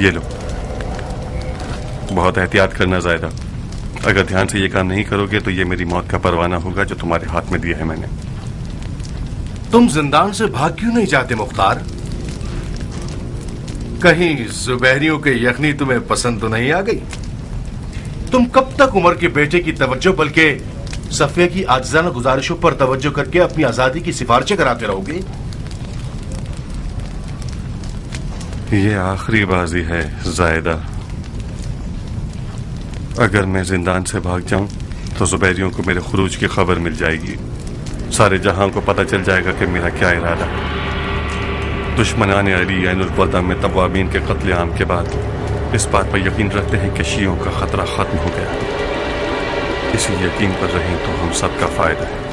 یہ لو، بہت احتیاط کرنا زائدہ، اگر دھیان سے یہ کام نہیں کرو گے تو یہ میری موت کا پروانہ ہوگا جو تمہارے ہاتھ میں دیا ہے میں نے۔ تم زندان سے بھاگ کیوں نہیں جاتے مختار؟ کہیں زبیریوں کے یخنی تمہیں پسند تو نہیں آ گئی؟ تم کب تک عمر کے بیٹے کی توجہ بلکہ صفیہ کی عاجزانہ گزارشوں پر توجہ کر کے اپنی آزادی کی سفارشیں کراتے رہو گے؟ یہ آخری بازی ہے زائدہ، اگر میں زندان سے بھاگ جاؤں تو زبیریوں کو میرے خروج کی خبر مل جائے گی، سارے جہاں کو پتہ چل جائے گا کہ میرا کیا ارادہ۔ دشمنان علی عین الوداع میں توابین کے قتل عام کے بعد اس بات پر یقین رکھتے ہیں کہ شیعوں کا خطرہ ختم ہو گیا، اسی یقین پر رہیں تو ہم سب کا فائدہ ہے۔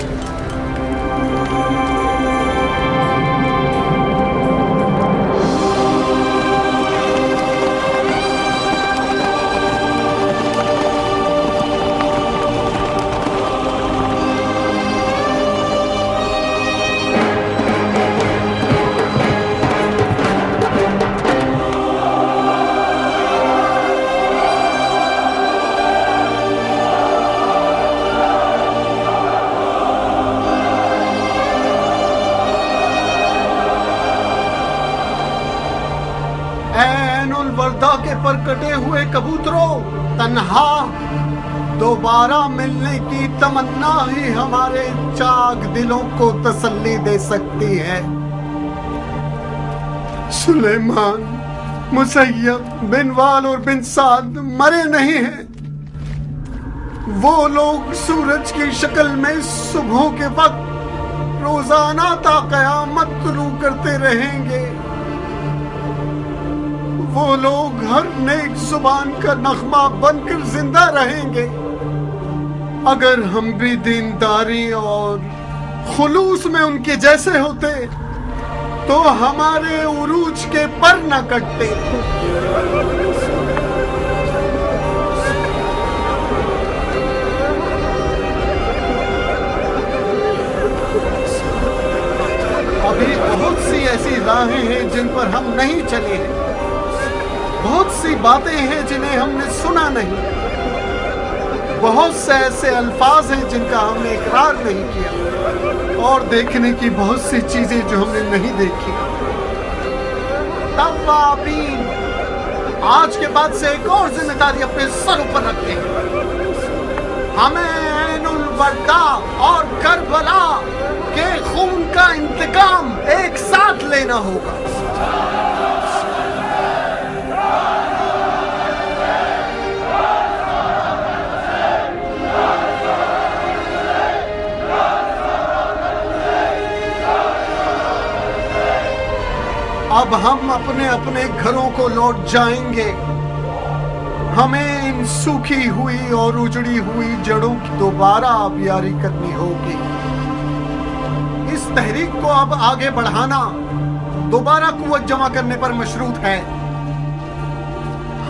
پر کٹے ہوئے کبوتروں، تنہا دوبارہ ملنے کی تمنا ہی ہمارے چاک دلوں کو تسلی دے سکتی ہے۔ سلیمان، مسیب، بن وال اور بن سعد مرے نہیں ہیں، وہ لوگ سورج کی شکل میں صبحوں کے وقت روزانہ تا قیامت طلوع کرتے رہیں گے، وہ لوگ ہر نیک زبان کا نغمہ بن کر زندہ رہیں گے۔ اگر ہم بھی دینداری اور خلوص میں ان کے جیسے ہوتے تو ہمارے عروج کے پر نہ کٹتے۔ ابھی بہت سی ایسی راہیں ہیں جن پر ہم نہیں چلے ہیں، بہت سی باتیں ہیں جنہیں ہم نے سنا نہیں، بہت سے ایسے الفاظ ہیں جن کا ہم نے اقرار نہیں کیا، اور دیکھنے کی بہت سی چیزیں جو ہم نے نہیں دیکھی۔ توابین آج کے بعد سے ایک اور ذمہ داری اپنے سروں پر رکھتے ہیں، ہمیں عین الوداع اور کربلا کے خون کا انتقام ایک ساتھ لینا ہوگا۔ اب ہم اپنے اپنے گھروں کو لوٹ جائیں گے، ہمیں ان سوکھی ہوئی اور اجڑی ہوئی جڑوں کی دوبارہ آبیاری کرنی ہوگی۔ اس تحریک کو اب آگے بڑھانا دوبارہ قوت جمع کرنے پر مشروط ہے۔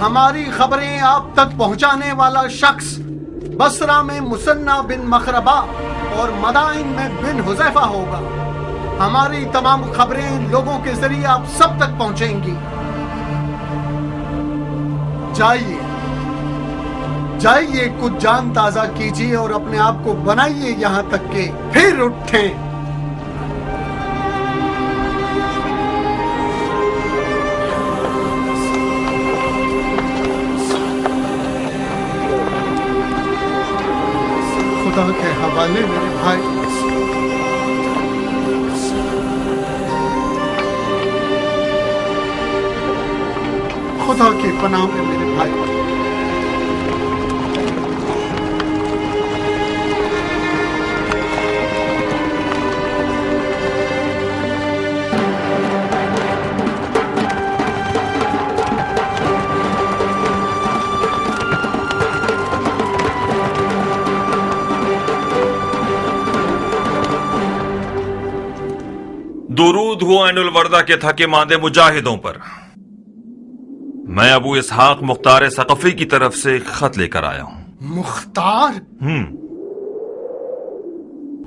ہماری خبریں آپ تک پہنچانے والا شخص بصرہ میں مثنی بن مخربہ اور مدائن میں بن حذیفہ ہوگا۔ ہماری تمام خبریں لوگوں کے ذریعے آپ سب تک پہنچیں گی۔ جائیے جائیے، کچھ جان تازہ کیجیے اور اپنے آپ کو بنائیے یہاں تک کہ پھر اٹھیں۔ خدا کے حوالے میرے بھائی، خدا کی پناہ میں میرے بھائی۔ درود ہو عین الوداع کے تھکے ماندے مجاہدوں پر۔ میں ابو اسحاق مختار ثقفی کی طرف سے ایک خط لے کر آیا ہوں۔ مختار؟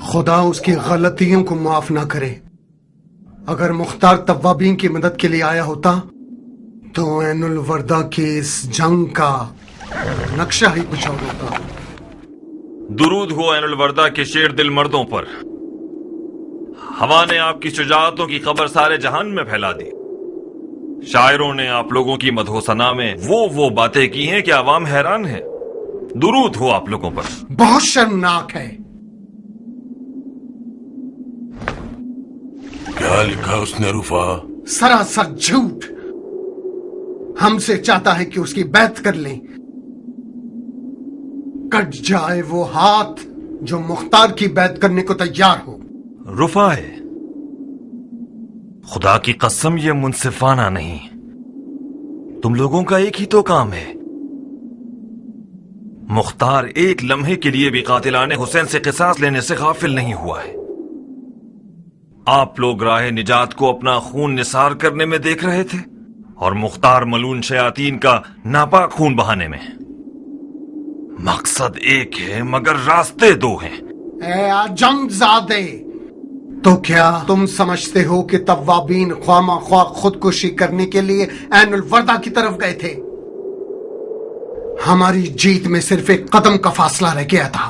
خدا اس کی غلطیوں کو معاف نہ کرے۔ اگر مختار توابین کی مدد کے لیے آیا ہوتا तो ऐन उल वर्दा की इस जंग का नक्शा ही कुछ और होता। दुरूद हो ऐनुल वर्दा के शेर दिल मर्दों पर। हवा ने आपकी शुजाअतों की खबर सारे जहान में फैला दी। शायरों ने आप लोगों की मदहोसना में वो बातें की हैं कि आवाम हैरान है। दुरूद हो आप लोगों पर। बहुत शर्मनाक है। क्या लिखा उसने रुफा? सरासर झूठ। हमसे चाहता है कि उसकी बैत कर लें, कट जाए वो हाथ जो मुख्तार की बैत करने को तैयार हो। रुफाए, खुदा की कसम ये मुनसिफाना नहीं। तुम लोगों का एक ही तो काम है। मुख्तार एक लम्हे के लिए भी कातिलाने हुसैन से किसास लेने से गाफिल नहीं हुआ है। आप लोग राह निजात को अपना खून निसार करने में देख रहे थे और मुख्तार मलून शयातीन का नापाक खून बहाने में। मकसद एक है मगर रास्ते दो हैं। ए आजमजादे, तो क्या तुम समझते हो कि तव्वाबीन ख्वामा ख्वा खुदकुशी करने के लिए ऐनुल वर्दा की तरफ गए थे? हमारी जीत में सिर्फ एक कदम का फासला रह गया था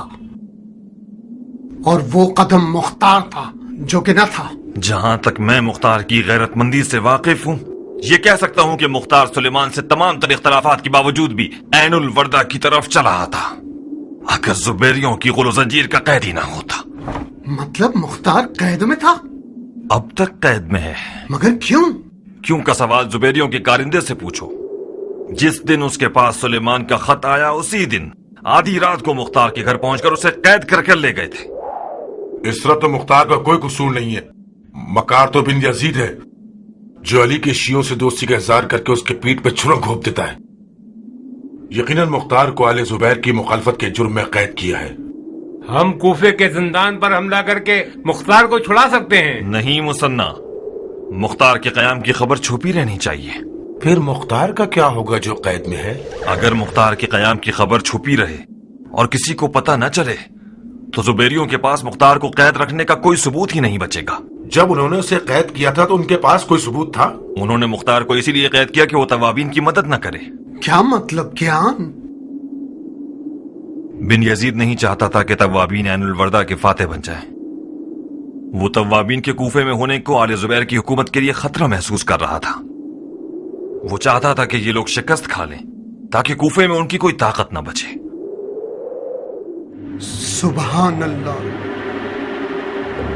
और वो कदम मुख्तार था जो कि न था। जहां तक मैं मुख्तार की गैरतमंदी से वाकिफ हूं, ये कह सकता हूं कि मुख्तार सुलेमान से तमाम तर इख्तलाफात के बावजूद भी ऐनुल वर्दा की तरफ चला आता। अगर जुबैरियों की गुल जंजीर का कैद ही ना होता। मतलब मुख्तार कैद में था? अब तक कैद में है। मगर क्यों? क्यों का सवाल जुबैरियों के कारिंदे से पूछो। जिस दिन उसके पास सुलेमान का खत आया, उसी दिन आधी रात को मुख्तार के घर पहुंचकर उसे कैद करके ले गए थे। इस तरह तो मुख्तार का कोई कसूर नहीं है। मकार तो बिन यजीद है जो अली के शियों से दोस्ती का इज़हार करके उसके पीठ पे छुरा घोंप देता है। यकीनन मुख्तार को आले जुबैर की मुखालफत के जुर्म में कैद किया है। हम कूफे के जिंदान पर हमला करके मुख्तार को छुड़ा सकते हैं। नहीं मुसन्ना, मुख्तार के कयाम की खबर छुपी रहनी चाहिए। फिर मुख्तार का क्या होगा जो कैद में है? अगर मुख्तार के कयाम की खबर छुपी रहे और किसी को पता न चले तो जुबैरियों के पास मुख्तार को कैद रखने का कोई सबूत ही नहीं बचेगा। जब उन्होंने उसे कैद किया था तो उनके पास कोई सबूत था? उन्होंने मुख्तार को इसीलिए कैद किया कि वो तवाबीन की मदद न करे। क्या मतलब कियान? बिन यजीद नहीं चाहता था कि तवाबीन ऐनुल वर्दा के फातेह बन जाए। वो तवाबीन के कूफे में होने को आले जुबैर की हुकूमत के लिए खतरा महसूस कर रहा था। वो चाहता था कि ये लोग शिकस्त खा लें ताकि कूफे में उनकी कोई ताकत न बचे। सुभान अल्लाह।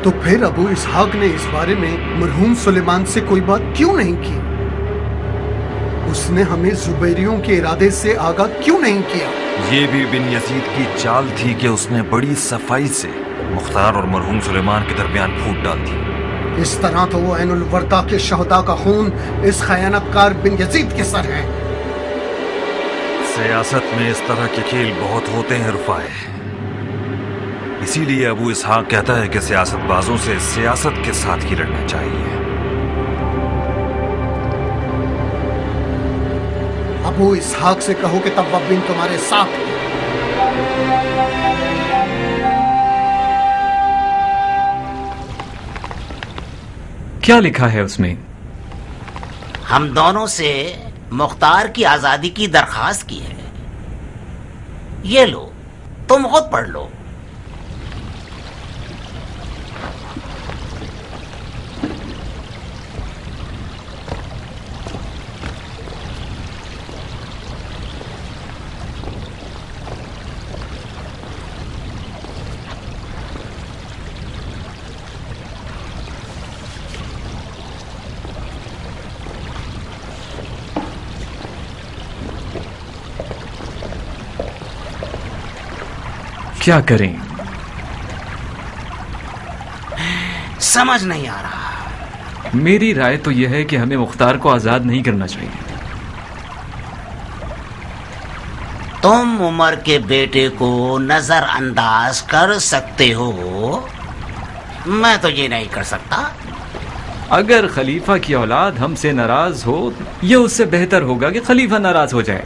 तो फिर अबू इसहाक ने इस बारे में मरहूम सुलेमान से कोई बात क्यों नहीं की? उसने हमें जुबैरियों के इरादे से आगाह क्यों नहीं किया? ये भी बिन यजीद की चाल थी कि उसने बड़ी सफाई से मुख्तार और मरहूम सुलेमान के दरमियान फूट डाल दी। इस तरह तो वो ऐनुल वर्दा के शहदा का खून इस खयानतकार बिन यजीद के सर है। सियासत में इस तरह के खेल बहुत होते हैं रुफाए। इसीलिए अबू इसहाक कहता है कि सियासतबाजों से सियासत के साथ ही लड़ना चाहिए। अबू इसहाक से कहो कि तवाबीन तुम्हारे साथ है। क्या लिखा है उसमें? हम दोनों से मुख्तार की आजादी की दरखास्त की है। ये लो, तुम खुद पढ़ लो। क्या करें? समझ नहीं आ रहा। मेरी राय तो यह है कि हमें मुख्तार को आजाद नहीं करना चाहिए। तुम उमर के बेटे को नजरअंदाज कर सकते हो, मैं तो ये नहीं कर सकता। अगर खलीफा की औलाद हमसे नाराज हो, यह उससे बेहतर होगा कि खलीफा नाराज हो जाए।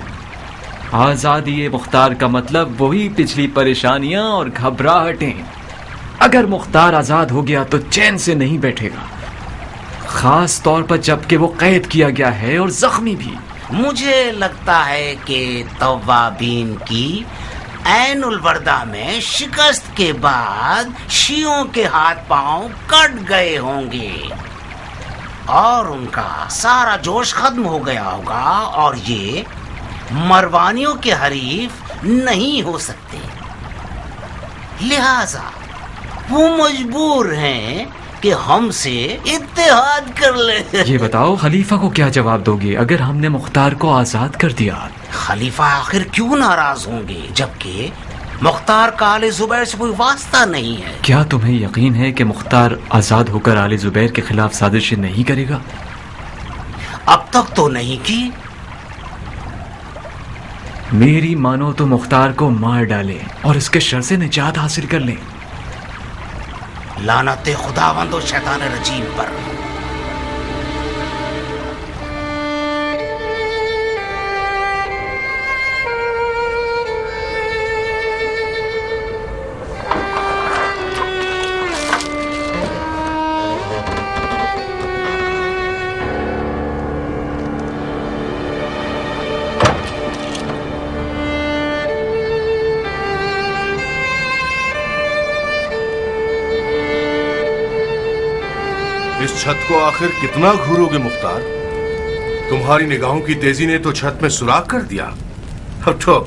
आजादी मुख्तार का मतलब वही पिछली परेशानियां और घबराहटें। अगर मुख्तार आजाद हो गया तो चैन से नहीं बैठेगा, खास तौर पर जबकि वो कैद किया गया है और जख्मी भी। مجھے لگتا ہے کہ توابین کی عین الوردہ میں شکست کے بعد شیعوں کے ہاتھ پاؤں کٹ گئے ہوں گے اور ان کا سارا جوش ختم ہو گیا ہوگا اور یہ مروانیوں کے حریف نہیں ہو سکتے، لہذا وہ مجبور ہیں کہ ہم سے اتحاد کر لیں۔ یہ بتاؤ خلیفہ کو کیا جواب دو گے اگر ہم نے مختار کو آزاد کر دیا؟ خلیفہ آخر کیوں ناراض ہوں گے جبکہ مختار کا آل زبیر سے کوئی واسطہ نہیں ہے؟ کیا تمہیں یقین ہے کہ مختار آزاد ہو کر آل زبیر کے خلاف سازشیں نہیں کرے گا؟ اب تک تو نہیں کی۔ میری مانو تو مختار کو مار ڈالے اور اس کے شر سے نجات حاصل کر لیں۔ لعنت خداوند و شیطان رجیم پر۔ اس چھت کو آخر کتنا گھورو گے مختار؟ تمہاری نگاہوں کی تیزی نے تو چھت میں سوراخ کر دیا، اب تو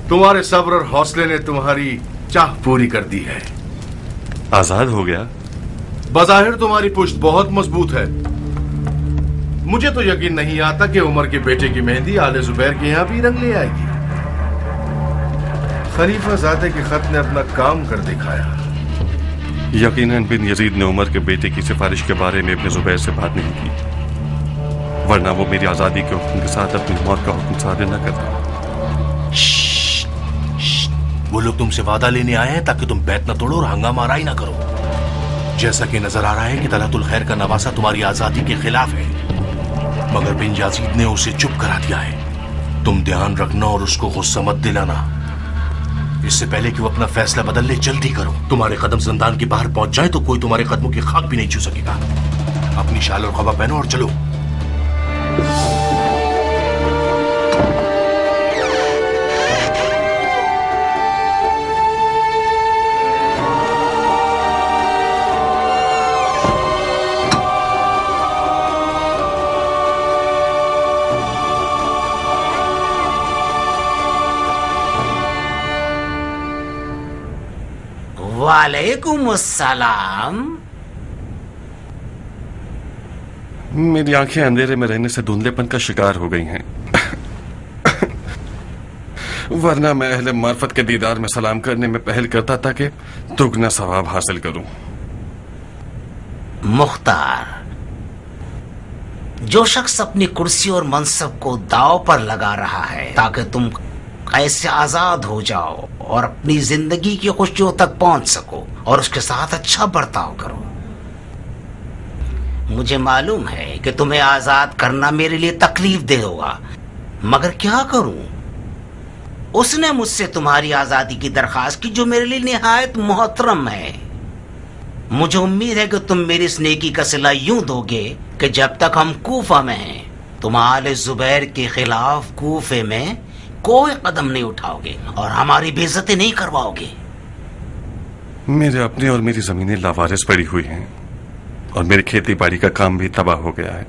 تمہارے صبر اور حوصلے نے تمہاری چاہ پوری کر دی ہے۔ آزاد ہو گیا؟ بظاہر تمہاری پشت بہت مضبوط ہے، مجھے تو یقین نہیں آتا کہ عمر کے بیٹے کی مہندی آل زبیر کے یہاں بھی رنگ لے آئے گی۔ خلیفہ زادے کے خط نے اپنا کام کر دکھایا۔ یقیناً بن یزید نے عمر کے بیٹے کی سفارش کے بارے میں ابن زبیر سے بات نہیں کی، ورنہ وہ میری آزادی کے حکم کے ساتھ اپنی موت کا حکم صادر نہ کرتا۔ وہ لوگ تم سے وعدہ لینے آئے ہیں تاکہ تم بیت نہ توڑو اور ہنگامہ آرائی نہ کرو۔ جیسا کہ نظر آ رہا ہے کہ طلعت الخیر کا نواسہ تمہاری آزادی کے خلاف ہے، مگر بن یزید نے اسے چپ کرا دیا ہے۔ تم دھیان رکھنا اور اس کو غصہ مت دلانا، اس سے پہلے کہ وہ اپنا فیصلہ بدل لے جلدی کرو۔ تمہارے قدم زندان کے باہر پہنچ جائے تو کوئی تمہارے قدموں کی خاک بھی نہیں چھو سکے گا۔ اپنی شال اور قبا پہنو اور چلو۔ وعلیکم السلام۔ میری آنکھیں اندھیرے میں رہنے سے دھندلے پن کا شکار ہو گئی ہیں، ورنہ میں اہل معرفت کے دیدار میں سلام کرنے میں پہل کرتا تھا کہ دگنا ثواب حاصل کروں۔ مختار، جو شخص اپنی کرسی اور منصب کو داؤ پر لگا رہا ہے تاکہ تم ایسے آزاد ہو جاؤ اور اپنی زندگی کی خوشیوں تک پہنچ سکو اور اس کے ساتھ اچھا برتاؤ کرو، مجھے معلوم ہے کہ تمہیں آزاد کرنا میرے لیے تکلیف دہ ہوگا، مگر کیا کروں؟ اس نے مجھ سے تمہاری آزادی کی درخواست کی جو میرے لیے نہایت محترم ہے۔ مجھے امید ہے کہ تم میری اس نیکی کا صلہ یوں دو گے کہ جب تک ہم کوفہ میں ہیں تم آل زبیر کے خلاف کوفے میں کوئی قدم نہیں اٹھاؤ گے اور ہماری بے عزتی نہیں کرواؤ گے۔ میرے اپنے اور میری زمینیں لاوارث پڑی ہوئی ہیں اور میری کھیتی باڑی کا کام بھی تباہ ہو گیا ہے۔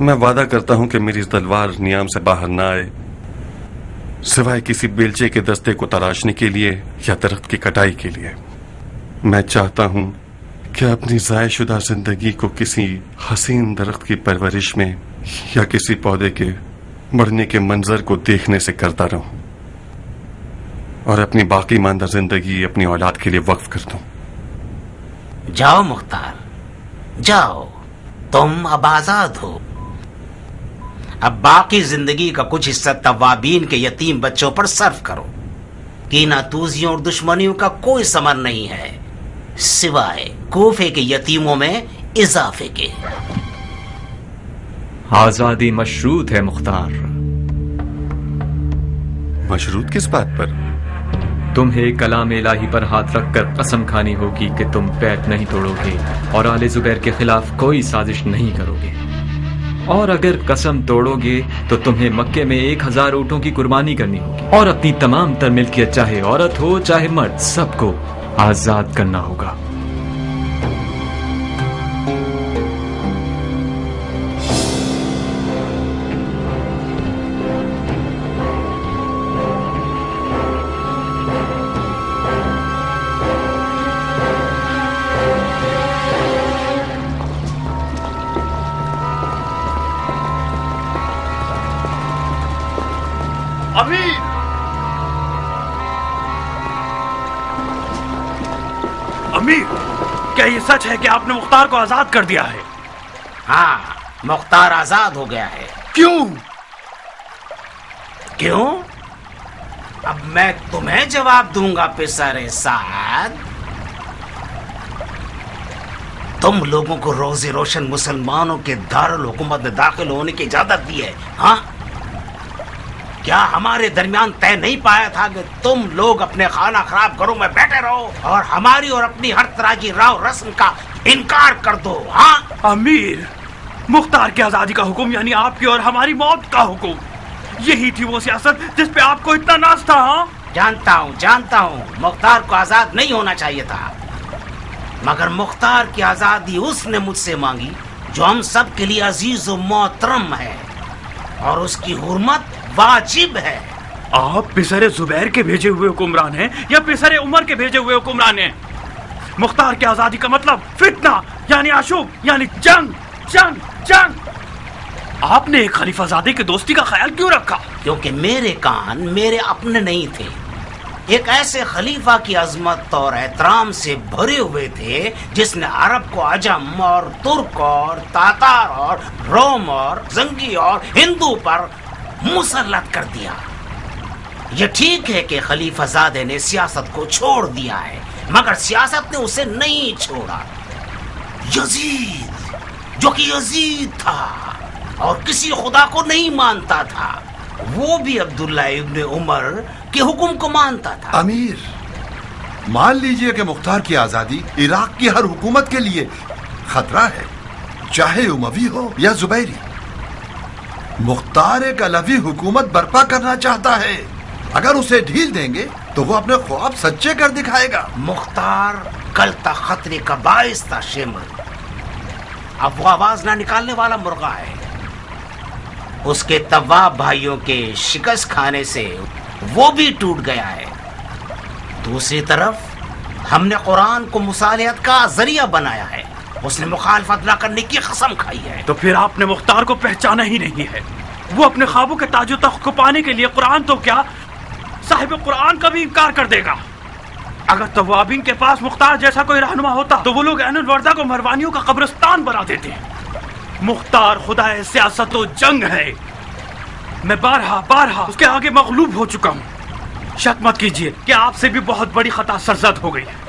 میں وعدہ کرتا ہوں کہ میری اس تلوار نیام سے باہر نہ آئے سوائے کسی بیلچے کے دستے کو تراشنے کے لیے یا درخت کی کٹائی کے لیے۔ میں چاہتا ہوں کہ اپنی ضائع شدہ زندگی کو کسی حسین درخت کی پرورش میں یا کسی پودے کے بڑھنے کے منظر کو دیکھنے سے کرتا رہوں اور اپنی باقی ماندہ زندگی اپنی اولاد کے لیے وقف کر دوں۔ جاؤ مختار، جاؤ، تم اب آزاد ہو۔ اب باقی زندگی کا کچھ حصہ توابین کے یتیم بچوں پر صرف کرو۔ کینہ توزیوں اور دشمنیوں کا کوئی ثمر نہیں ہے سوائے کوفے کے یتیموں میں اضافے کے۔ آزادی مشروط ہے مختار۔ مشروط کس بات پر؟ تمہیں کلام الہی پر ہاتھ رکھ کر قسم کھانی ہوگی کہ تم بیعت نہیں توڑو گے اور آل زبیر کے خلاف کوئی سازش نہیں کرو گے۔ और अगर कसम तोड़ोगे तो तुम्हें मक्के में 1000 ऊँटों की कुर्बानी करनी होगी और अपनी तमाम तर मिल्कियत, चाहे औरत हो चाहे मर्द, सबको आजाद करना होगा। अमीर, क्या ये सच है कि आपने मुख्तार को आजाद कर दिया है? हाँ, मुख्तार आजाद हो गया है। क्यों? क्यों? अब मैं तुम्हें जवाब दूंगा पिसरे साद। तुम लोगों को रोजी रोशन मुसलमानों के दारुल हुकूमत में दाखिल होने की इजाजत दी है, हाँ? क्या हमारे दरमियान तय नहीं पाया था कि तुम लोग अपने खाना खराब घरों में बैठे रहो और हमारी और अपनी हर तरह की राव रस्म का इनकार कर दो, हाँ? अमीर, मुख्तार की आजादी का हुक्म यानी आपकी और हमारी मौत का हुक्म, यही थी वो सियासत जिस पे आपको इतना नाज था, हाँ? जानता हूँ मुख्तार को आजाद नहीं होना चाहिए था, मगर मुख्तार की आजादी उसने मुझसे मांगी जो हम सब के लिए अजीज और मोहतरम है और उसकी हुर्मत वाजिब है। आप पिसरे जुबैर के भेजे हुए हुक्मरान हैं या पिसरे उमर के भेजे हुए हुक्मरान हैं? मुख्तार की आजादी का मतलब फितना यानी आशूब यानी जंग जंग जंग। आपने एक खलीफाजादे की दोस्ती का ख्याल क्यों रखा? क्योंकि मेरे कान मेरे अपने नहीं थे, एक ऐसे खलीफा की अजमत और एहतराम से भरे हुए थे जिसने अरब को अजम और तुर्क और तातार और रोम और जंगी और हिंदू पर मुसल्लत कर दिया। ये ठीक है कि खलीफाजादे ने सियासत को छोड़ दिया है, मगर सियासत ने उसे नहीं छोड़ा। यजीद, जो कि यजीद था और किसी खुदा को नहीं मानता था, वो भी अब्दुल्ला इब्ने उमर के हुक्म को मानता था। अमीर, मान लीजिए कि मुख्तार की आजादी इराक की हर हुकूमत के लिए खतरा है, चाहे उमवी हो या जुबैरी। मुख्तार एक अलवी हुकूमत बर्पा करना चाहता है, अगर उसे ढील देंगे तो वो अपने ख्वाब सच्चे कर दिखाएगा। मुख्तार कल तक खतरे का बाइस था शेमर, अब वो आवाज ना निकालने वाला मुर्गा है। उसके तवाब भाइयों के शिकस्त खाने से वो भी टूट गया है। दूसरी तरफ हमने कुरान को मुसालिहत का जरिया बनाया है, उसने मुखालफत न करने की कसम खाई है। तो फिर आपने मुख्तार को पहचाना ही नहीं है। वो अपने ख्वाबों के ताजो तख्त को पाने के लिए कुरान तो क्या, साहिब कुरान का भी इनकार कर देगा। अगर तवाबीन के पास मुख्तार जैसा कोई रहनुमा होता तो वो लोग ऐनुल वर्दा को मरवानियों का कब्रिस्तान बना देते। मुख्तार खुदा सियासत और जंग है। मैं बारहा उसके आगे मगलूब हो चुका हूँ। शक मत कीजिए कि आपसे भी बहुत बड़ी खता सरजद हो गई है।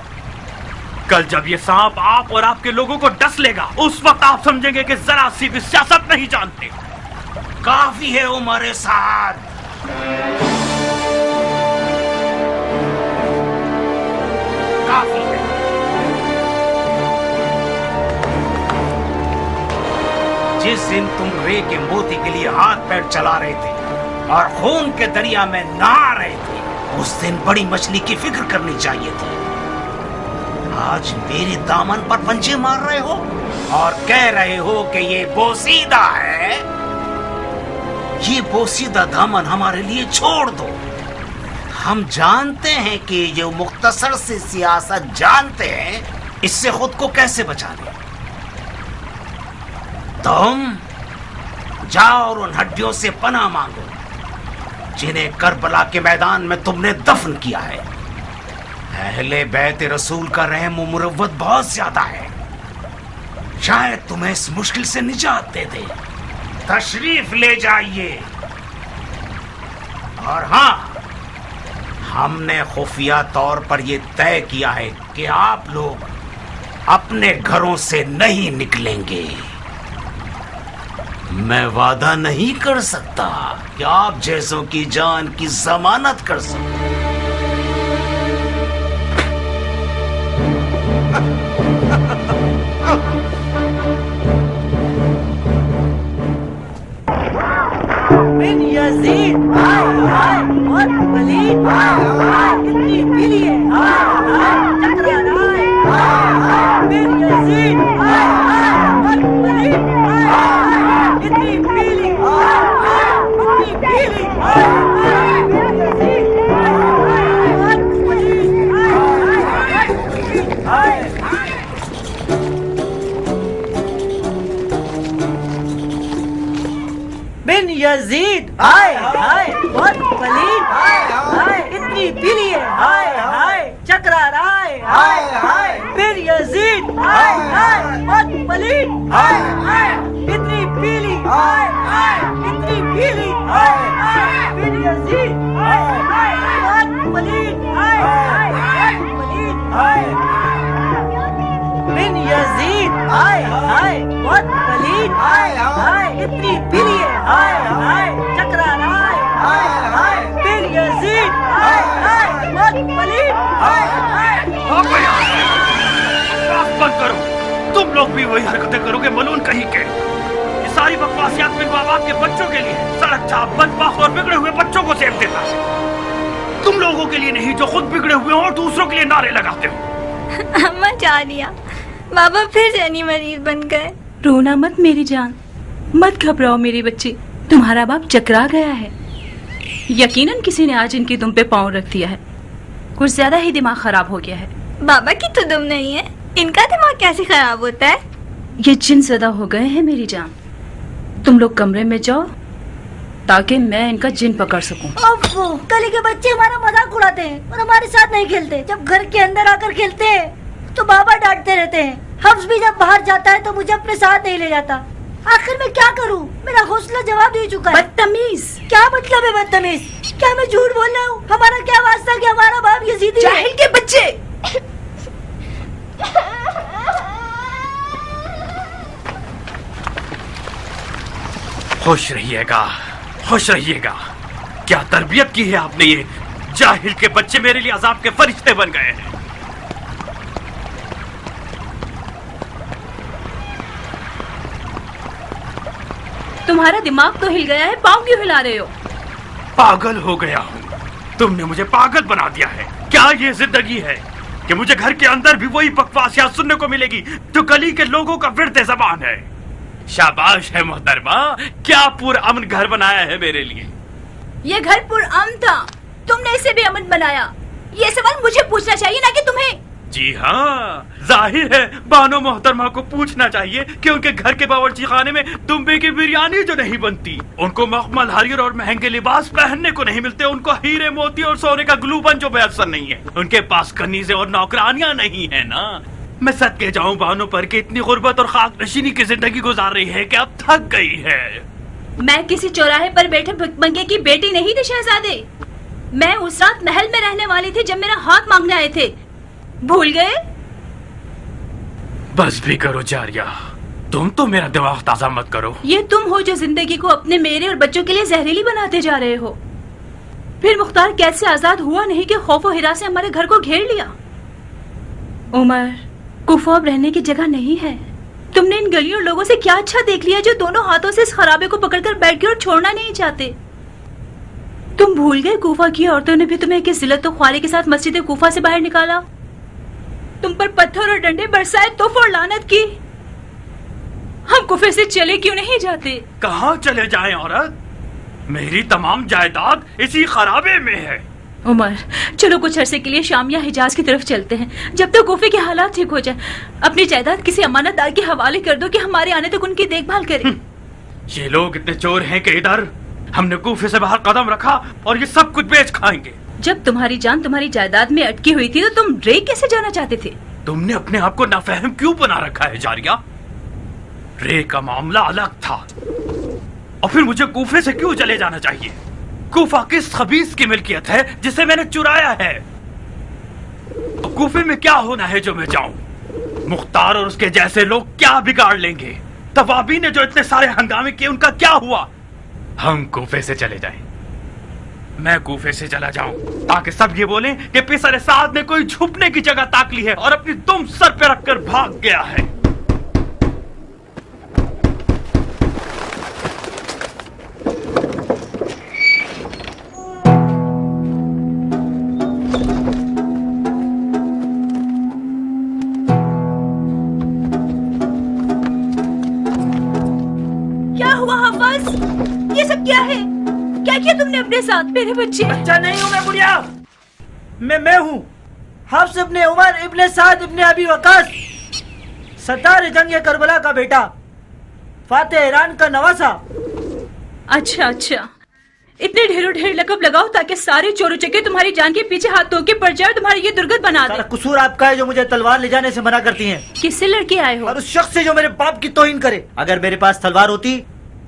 कल जब ये सांप आप और आपके लोगों को डस लेगा, उस वक्त आप समझेंगे कि जरा सी भी सियासत नहीं जानते। काफी है उमर साद, काफी है। जिस दिन तुम रे के मोती के लिए हाथ पैर चला रहे थे और खून के दरिया में नहा रहे थे, उस दिन बड़ी मछली की फिक्र करनी चाहिए थी। आज मेरे दामन पर पंजे मार रहे हो और कह रहे हो कि ये बोसीदा है। ये बोसीदा दामन हमारे लिए छोड़ दो। हम जानते हैं कि ये मुख्तसर से सियासत जानते हैं, इससे खुद को कैसे बचाने। तुम जाओ और उन हड्डियों से पनाह मांगो जिन्हें करबला के मैदान में तुमने दफन किया है। अहले बैत रसूल का रहम और मुरव्वत बहुत ज्यादा है, शायद तुम्हें इस मुश्किल से निजात दे दे। तशरीफ ले जाइए। और हाँ, हमने खुफिया तौर पर यह तय किया है कि आप लोग अपने घरों से नहीं निकलेंगे। मैं वादा नहीं कर सकता कि आप जैसों की जान की जमानत कर सकूं। यजीद हाय हाय और वलीद हाय हाय इतनी पीली है हाय हाय चकरा रहा है हाय हाय बिन यजीद हाय हाय और वलीद हाय हाय इतनी पीली हाय हाय इतनी पीली हाय हाय बिन यजीद हाय हाय और वलीद हाय हाय हाय बिन यजीद हाय हाय बहुत वलीद हाय हाय इतनी पीली है हाय हाय चकरा रहा है हाय हाय बिन यजीद हाय हाय बहुत वलीद हाय हाय इतनी पीली हाय हाय इतनी पीली हाय हाय बिन यजीद हाय हाय बहुत वलीद हाय हाय वलीद हाय बिन यजीद हाय हाय बहुत वलीद हाय हाय इतनी पीली है हाय हाय चकरा रहा है हाय हाय बिन यजीद हाय हाय बहुत वलीद हाय हाय बकवास बंद करो। तुम लोग भी वही हरकतें करोगे मलून कहीं के। ये सारी बकवासियात मेरे माँ बाप के बच्चों के लिए सड़क छाप बदबख्त और बिगड़े हुए बच्चों को सेव देता है। तुम लोगों के लिए नहीं जो खुद बिगड़े हुए हो और दूसरों के लिए नारे लगाते हो। अम्मा जानिया बाबा फिर जैनी मरीज बन गए। रोना मत मेरी जान, मत घबराओ मेरी बच्ची, तुम्हारा बाप चकरा गया है। यकीनन किसी ने आज इनकी दुम पे पाँव रख दिया है, कुछ ज्यादा ही दिमाग खराब हो गया है। बाबा की तो दुम नहीं है, इनका दिमाग कैसे खराब होता है? ये जिन ज़्यादा हो गए हैं मेरी जान। तुम लोग कमरे में जाओ ताकि मैं इनका जिन पकड़ सकूं। गली के बच्चे हमारा मजाक उड़ाते हैं और हमारे साथ नहीं खेलते। जब घर के अंदर आकर खेलते हैं तो बाबा डांटते रहते हैं। हफ्स भी जब बाहर जाता है तो मुझे अपने साथ नहीं ले जाता। आखिर मैं क्या करूं? मेरा हौसला जवाब दे चुका है। बदतमीज! क्या मतलब है बदतमीज? क्या मैं झूठ बोल रहा हूँ? हमारा क्या वास्ता कि हमारा बाप यजीदी है? जाहिल के बच्चे! खुश रहिएगा, खुश रहिएगा। क्या तरबियत की है आपने ये जाहिल के बच्चे मेरे लिए अजाब के फरिश्ते बन गए हैं। तुम्हारा दिमाग तो हिल गया है, पाँव क्यों हिला रहे हो? पागल हो गया हूँ, तुमने मुझे पागल बना दिया है। क्या ये जिंदगी है कि मुझे घर के अंदर भी वही बकवासियात सुनने को मिलेगी जो गली के लोगों का विर्द ज़बान है। शाबाश है मोहतरमा, क्या पुरअमन घर बनाया है मेरे लिए। ये घर पुरअमन था, तुमने इसे भी अमन बनाया। ये सवाल मुझे पूछना चाहिए ना कि तुम्हें। जी हाँ, जाहिर है बानो मोहतरमा को पूछना चाहिए कि उनके घर के बावर्ची खाने में दुम्बे की बिरयानी जो नहीं बनती, उनको मखमल हरीर और महंगे लिबास पहनने को नहीं मिलते, उनको हीरे मोती और सोने का ग्लूबन जो मैसर नहीं है, उनके पास कनीजे और नौकरानियां नहीं है ना। मैं सदके जाऊं बानो पर कि इतनी गुर्बत और खाक नशीनी की जिंदगी गुजार रही है कि अब थक गई है। मैं किसी चौराहे पर बैठे भिखमंगे की बेटी नहीं थी शहजादे। मैं उस रात महल में रहने वाली थी जब मेरा हाथ मांगने आए थे, भूल गए? बस भी करो जारिया, तुम तो मेरा दिमाग ताजा मत करो। ये तुम हो जो जिंदगी को अपने, मेरे और बच्चों के लिए जहरीली बनाते जा रहे हो। फिर मुख्तार कैद से आजाद हुआ नहीं कि खौफ और हिरा से हमारे घर को घेर लिया। उमर, कुफा अब रहने की जगह नहीं है। तुमने इन गलियों लोगों से क्या अच्छा देख लिया जो दोनों हाथों से इस खराबे को पकड़कर बैठ गए और छोड़ना नहीं चाहते। तुम भूल गए कूफा की औरतों ने भी तुम्हें किस जिल्लत और ख्वारी के साथ मस्जिद कूफा से बाहर निकाला, तुम पर पत्थर और डंडे बरसाए, तोहफे और लानत की। हम कुफे से चले क्यों नहीं जाते? कहाँ चले जाएं औरत? मेरी तमाम जायदाद इसी खराबे में है। उमर, चलो कुछ अरसे के लिए शाम या हिजाज की तरफ चलते हैं, जब तक कूफे के हालात ठीक हो जाए। अपनी जायदाद किसी अमानतदार के हवाले कर दो कि हमारे आने तक उनकी देखभाल करे। ये लोग इतने चोर हैं कि इधर हमने कूफे से बाहर कदम रखा और ये सब कुछ बेच खाएंगे। जब तुम्हारी जान तुम्हारी जायदाद में अटकी हुई थी तो तुम रे कैसे जाना चाहते थे? तुमने अपने आप को नाफहम क्यों बना रखा है जारिया? रे का मामला अलग था, और फिर मुझे कूफे से क्यों चले जाना चाहिए? कूफा किस खबीस की मिल्कियत है जिसे मैंने चुराया है? तो कूफे में क्या होना है जो मैं जाऊं? मुख्तार और उसके जैसे लोग क्या बिगाड़ लेंगे? तवाबी ने जो इतने सारे हंगामे किए उनका क्या हुआ? हम कूफे से चले जाएं। मैं कूफे से चला जाऊं ताकि सब ये बोलें कि पिसर साद ने कोई छुपने की जगह ताक ली है और अपनी दुम सर पे रखकर भाग गया है। کیا ہوا حافظ؟ یہ سب کیا ہے؟ کیا کیا تم نے اپنے ساتھ میرے بچے؟ بچہ نہیں ہوں میں بڑھیا، میں ہوں حفص ابن عمر ابن سعد ابن ابی وقاص، ستار جنگ کربلا کا بیٹا، فاتح ایران کا نواسا۔ اچھا اتنے ڈھیر لقب لگاؤ تاکہ سارے چور چکے تمہاری جان کے پیچھے ہاتھ دھو کے پڑ جائے اور تمہاری یہ درگت بنا دے۔ قصور آپ کا ہے جو مجھے تلوار لے جانے سے منع کرتی ہیں۔ کس سے لڑکے آئے ہو؟ اور اس شخص سے جو میرے باپ کی توہین کرے۔ اگر میرے پاس تلوار ہوتی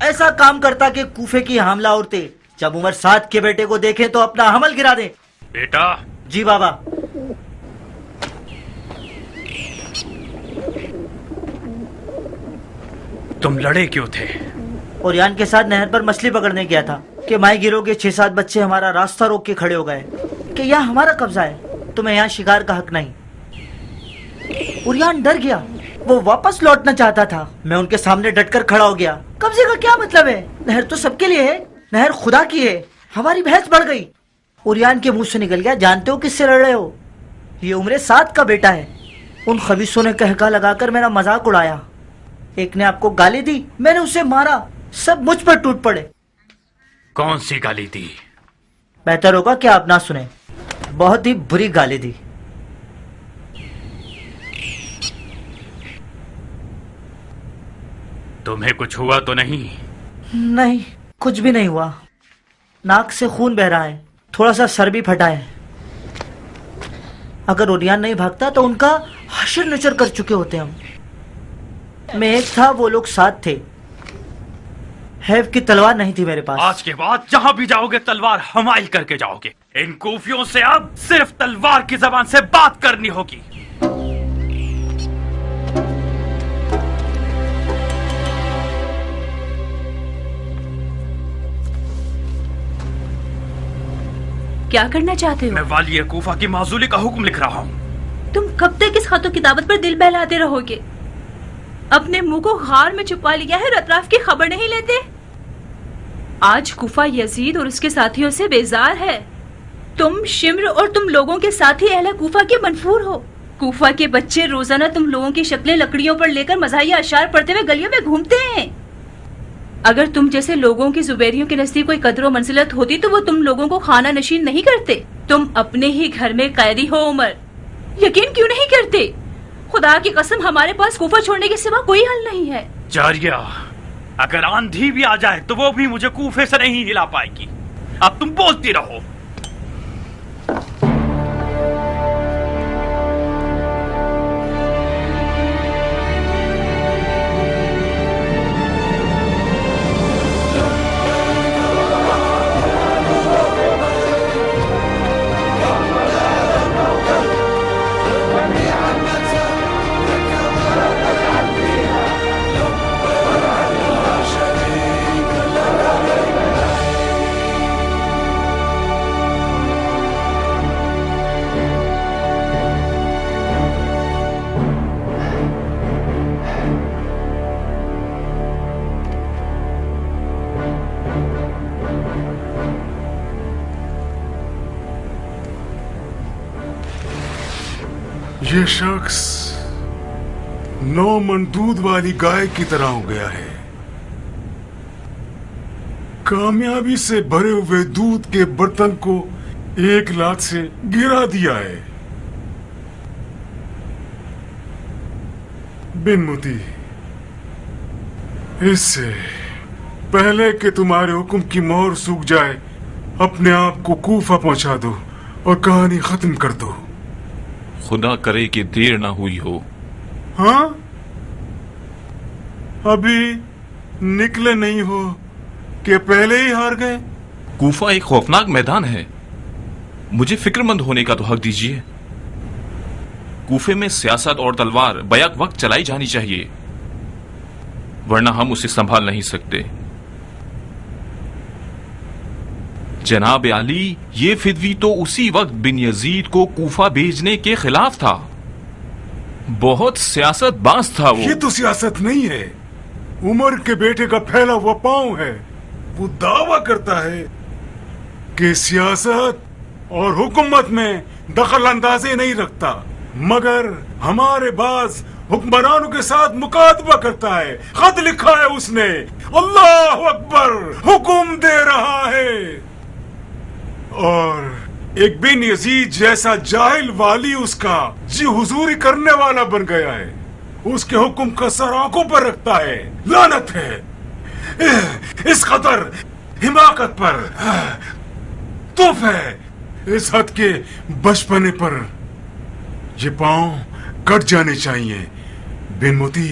ایسا کام کرتا کہ کوفے کی حاملہ عورتیں جب عمر 7 کے بیٹے کو دیکھیں تو اپنا حمل گرا دیں۔ بیٹا۔ جی بابا۔ تم لڑے کیوں تھے؟ اوریان کے ساتھ نہر پر مچھلی پکڑنے گیا تھا کہ ماہی گیروں کے 6-7 بچے ہمارا راستہ روک کے کھڑے ہو گئے کہ یہاں ہمارا قبضہ ہے، تمہیں یہاں شکار کا حق نہیں۔ اوریان ڈر گیا، وہ واپس لوٹنا چاہتا تھا، میں ان کے سامنے ڈٹ کر کھڑا ہو گیا۔ قبضے کا کیا مطلب ہے؟ نہر تو سب کے لیے ہے، نہر خدا کی ہے، ہماری بحث بڑھ گئی۔ اوریان کے منہ سے نکل گیا، جانتے ہو کس سے لڑ رہے ہو؟ یہ عمر 7 کا بیٹا ہے۔ ان خبیثوں نے کہکا لگا کر میرا مذاق اڑایا، ایک نے آپ کو گالی دی، میں نے اسے مارا، سب مجھ پر ٹوٹ پڑے۔ کون سی گالی دی؟ بہتر ہوگا کہ آپ نہ سنیں، بہت ہی بری گالی دی۔ تمہیں کچھ ہوا تو نہیں؟ نہیں، کچھ بھی نہیں ہوا، ناک سے خون بہ رہا ہے، تھوڑا سا سر بھی پھٹا ہے۔ اگر اوریان نہیں بھاگتا تو ان کا حشر نچر کر چکے ہوتے ہم۔ میں ایک تھا، وہ لوگ 7 تھے، حیف کی تلوار نہیں تھی میرے پاس۔ آج کے بعد جہاں بھی جاؤ گے تلوار حمائل کر کے جاؤ گے۔ ان کوفیوں سے اب صرف تلوار کی زبان سے بات کرنی ہوگی۔ کیا کرنا چاہتے ہو؟ میں والی کوفہ کی معزولی کا حکم لکھ رہا ہوں۔ تم کب تک اس خط و کتابت پر دل بہلاتے رہو گے؟ اپنے منہ کو غار میں چھپا لیا ہے اور اطراف کی خبر نہیں لیتے؟ آج کوفہ یزید اور اس کے ساتھیوں سے بیزار ہے۔ تم شمر اور تم لوگوں کے ساتھی اہل کوفہ کے منفور ہو۔ کوفہ کے بچے روزانہ تم لوگوں کی شکلیں لکڑیوں پر لے کر مزاحیہ اشعار پڑھتے ہوئے گلیوں میں گھومتے ہیں۔ اگر تم جیسے لوگوں کی زبیریوں کے نزدیک کوئی قدر و منزلت ہوتی تو وہ تم لوگوں کو خانہ نشین نہیں کرتے۔ تم اپنے ہی گھر میں قیدی ہو عمر، یقین کیوں نہیں کرتے؟ خدا کی قسم ہمارے پاس کوفہ چھوڑنے کے سوا کوئی حل نہیں ہے۔ جاریہ، اگر آندھی بھی آ جائے تو وہ بھی مجھے کوفے سے نہیں ہلا پائے گی۔ اب تم بولتی رہو۔ یہ شخص 9 من دودھ والی گائے کی طرح ہو گیا ہے، کامیابی سے بھرے ہوئے دودھ کے برتن کو ایک لات سے گرا دیا ہے۔ بن متی، اس سے پہلے کہ تمہارے حکم کی مہر سوکھ جائے اپنے آپ کو کوفہ پہنچا دو اور کہانی ختم کر دو۔ خدا کرے کہ دیر نہ ہوئی ہو۔ ہاں، ابھی نکلے نہیں ہو کہ پہلے ہی ہار گئے؟ کوفہ ایک خوفناک میدان ہے، مجھے فکر مند ہونے کا تو حق دیجیے۔ کوفے میں سیاست اور تلوار بیک وقت چلائی جانی چاہیے، ورنہ ہم اسے سنبھال نہیں سکتے۔ جناب علی، یہ فدوی تو اسی وقت بن یزید کو کوفہ بھیجنے کے خلاف تھا، بہت سیاست باز تھا وہ۔ یہ تو سیاست نہیں ہے، عمر کے بیٹے کا پھیلا ہوا پاؤں ہے۔ وہ دعویٰ کرتا ہے کہ سیاست और हुकूमत में दखल अंदाजी नहीं रखता, मगर हमारे बाज हुक्मरानों के साथ मुकादबा करता है। खत लिखा है उसने, अल्लाह अकबर, हुक्म दे रहा है। और एक बिन यजीद जैसा जाहिल वाली उसका जी हुजूरी करने वाला बन गया है, उसके हुक्म का सर आंखों पर रखता है। लानत है इस कदर हिमाकत पर, तोफ है इस हद के बचपने पर। ये पांव कट जाने चाहिए बिन मोती।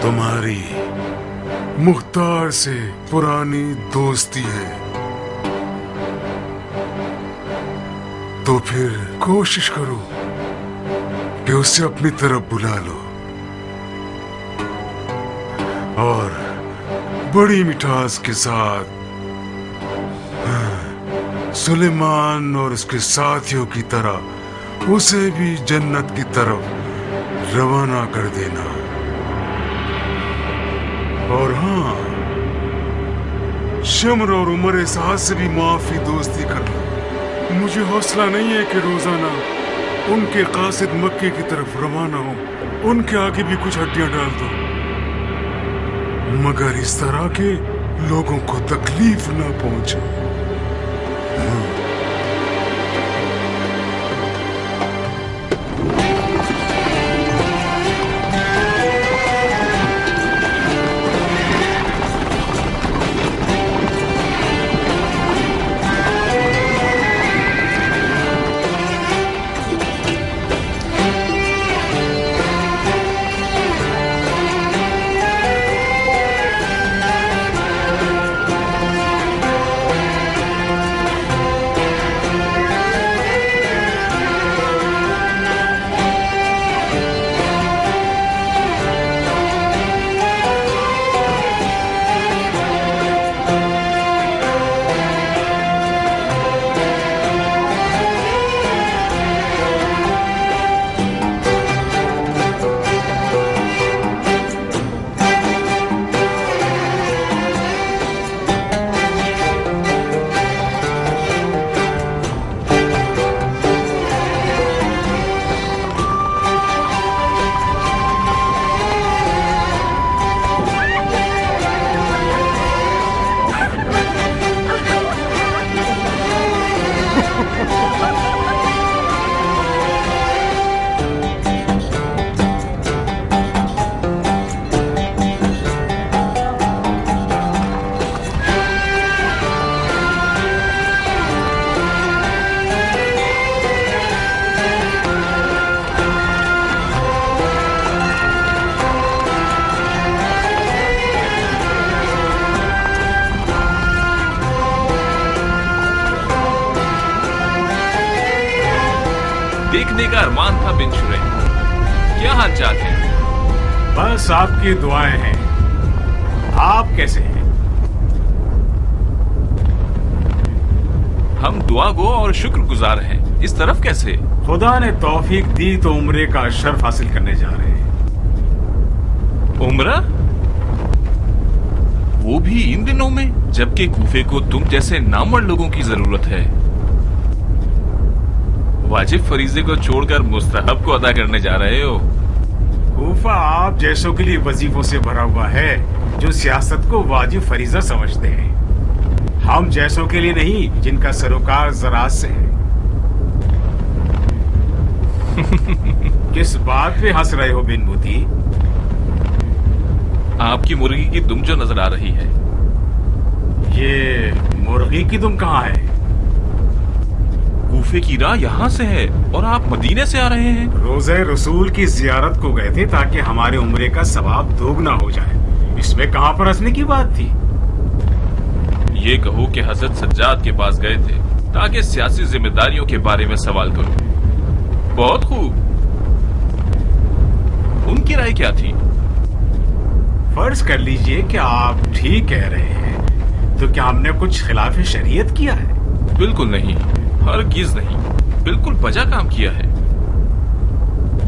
तुम्हारी मुख्तार से पुरानी दोस्ती है, तो फिर कोशिश करो कि उसे अपनी तरफ बुला लो और बड़ी मिठास के साथ सुलेमान और उसके साथियों की तरह उसे भी जन्नत की तरफ रवाना कर देना। और हाँ, शम्र और उमर साहब से भी माफी दोस्ती करना। मुझे हौसला नहीं है कि रोजाना उनके कासिद मक्के की तरफ रवाना हो, उनके आगे भी कुछ हड्डियां डाल दो, मगर इस तरह के लोगों को तकलीफ ना पहुंचे। देखने का अरमान था बिन शुरैह, क्या हाल चाल है? बस आपकी दुआएं हैं। आप कैसे हैं? हम दुआ गो और शुक्रगुजार हैं। इस तरफ कैसे? खुदा ने तौफीक दी तो उम्रे का शर्फ हासिल करने जा रहे हैं। उम्रा? वो भी इन दिनों में, जबकि कूफे को तुम जैसे नामवर लोगों की जरूरत है। वाजिब फरीजे को छोड़कर मुस्तहब को अदा करने जा रहे हो। कूफा आप जैसों के लिए वजीफों से भरा हुआ है जो सियासत को वाजिब फरीजा समझते हैं। हम जैसों के लिए नहीं जिनका सरोकार ज़राअत से है। किस बात पे हंस रहे हो बिन मोती? आपकी मुर्गी की दुम जो नजर आ रही है। ये मुर्गी की दुम कहाँ है? कूफे की राह यहाँ से है और आप मदीने से आ रहे हैं। रोज़े रसूल की जियारत को गए थे ताकि हमारे उम्रे का सवाब दोगुना हो जाए। इसमें कहाँ पर हंसने की बात थी? ये कहो कि हजरत सज्जाद के पास गए थे ताकि सियासी जिम्मेदारियों के बारे में सवाल करूं। बहुत खूब। उनकी राय क्या थी? फर्ज कर लीजिए कि आप ठीक कह रहे हैं, तो क्या हमने कुछ खिलाफ शरीयत किया है? बिल्कुल नहीं, हरगिज नहीं। बिल्कुल बजा काम किया है।